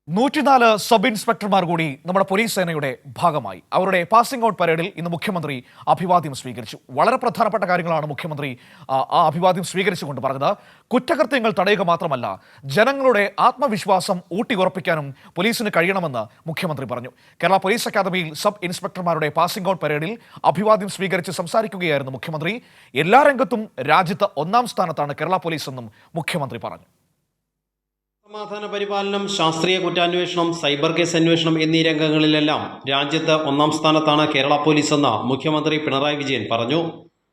104 sub ഇൻസ്പെക്ടർമാർ കൂടി നമ്മുടെ police സേനയുടെ ഭാഗമായി. അവരുടെ പാസിംഗ് ഔട്ട് പരേഡിൽ ഇന്ന് മുഖ്യമന്ത്രി അഭിവാദ്യം സ്വീകരിച്ചു. വളരെ പ്രധാനപ്പെട്ട കാര്യങ്ങളാണ് മുഖ്യമന്ത്രി ആ അഭിവാദ്യം സ്വീകരിച്ചുകൊണ്ട് പറഞ്ഞത്. കുറ്റകൃത്യങ്ങൾ തടയുക മാത്രമല്ല, ജനങ്ങളുടെ ആത്മവിശ്വാസം ഊട്ടിയുറപ്പിക്കാനും പോലീസിന് കഴിയണമെന്ന് മുഖ്യമന്ത്രി പറഞ്ഞു. കേരള പോലീസ് അക്കാദമിയിൽ സബ് ഇൻസ്പെക്ടർമാരുടെ പാസിംഗ് ഔട്ട് പരേഡിൽ അഭിവാദ്യം സ്വീകരിച്ച് സംസാരിക്കുകയായിരുന്നു മുഖ്യമന്ത്രി. എല്ലാ രംഗത്തും രാജ്യത്ത് ഒന്നാം സ്ഥാനത്താണ് കേരള പോലീസ് എന്നും മുഖ്യമന്ത്രി പറഞ്ഞു. സമാധാന പരിപാലനം, ശാസ്ത്രീയ കുറ്റാന്വേഷണം, സൈബർ കേസ് അന്വേഷണം എന്നീ രംഗങ്ങളിലെല്ലാം രാജ്യത്ത് ഒന്നാം സ്ഥാനത്താണ് കേരള പോലീസ് എന്ന് മുഖ്യമന്ത്രി പിണറായി വിജയൻ പറഞ്ഞു.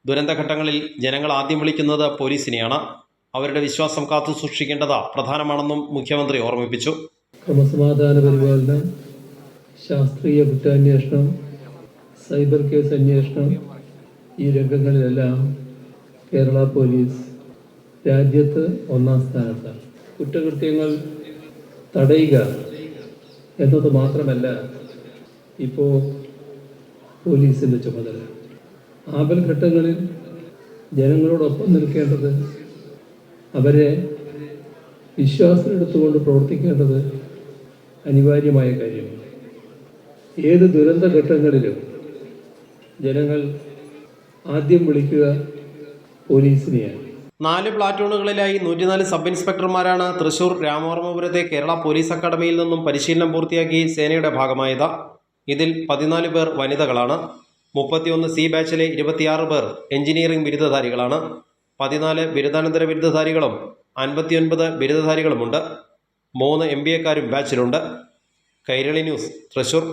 ദുരന്തഘട്ടങ്ങളിൽ ജനങ്ങൾ ആദ്യം വിളിക്കുന്നത് പോലീസിനെയാണ്. അവരുടെ വിശ്വാസം കാത്തു സൂക്ഷിക്കേണ്ടത് പ്രധാനമാണെന്നും മുഖ്യമന്ത്രി ഓർമ്മിപ്പിച്ചു. ക്രമസമാധാന പരിപാലനം, ശാസ്ത്രീയ കുറ്റാന്വേഷണം, സൈബർ കേസ് അന്വേഷണം ഈ രംഗങ്ങളിലെല്ലാം കേരള പോലീസ് രാജ്യത്ത് ഒന്നാം സ്ഥാനത്താണ്. കുറ്റകൃത്യങ്ങൾ തടയുക എന്നത് മാത്രമല്ല ഇപ്പോൾ പോലീസിൻ്റെ ചുമതല. ആപൽഘട്ടങ്ങളിൽ ജനങ്ങളോടൊപ്പം നിൽക്കേണ്ടത്, അവരെ വിശ്വാസത്തിലെടുത്തുകൊണ്ട് പ്രവർത്തിക്കേണ്ടത് അനിവാര്യമായ കാര്യമാണ്. ഏത് ദുരന്തഘട്ടങ്ങളിലും ജനങ്ങൾ ആദ്യം വിളിക്കുക പോലീസിനെയാണ്. 4 പ്ലാറ്റൂണുകളിലായി 104 സബ് ഇൻസ്പെക്ടർമാരാണ് തൃശൂർ രാമവർമ്മപുരത്തെ കേരള പോലീസ് അക്കാദമിയിൽ നിന്നും പരിശീലനം പൂർത്തിയാക്കി സേനയുടെ ഭാഗമായത്. ഇതിൽ 14 പേർ വനിതകളാണ്. 31 സി ബാച്ചിലെ 26 പേർ എഞ്ചിനീയറിംഗ് ബിരുദധാരികളാണ്. 14 ബിരുദാനന്തര ബിരുദധാരികളും 59 ബിരുദധാരികളുമുണ്ട്. 3 MBA-ക്കാരും ബാച്ചിലുണ്ട്. കൈരളി ന്യൂസ്, തൃശൂർ.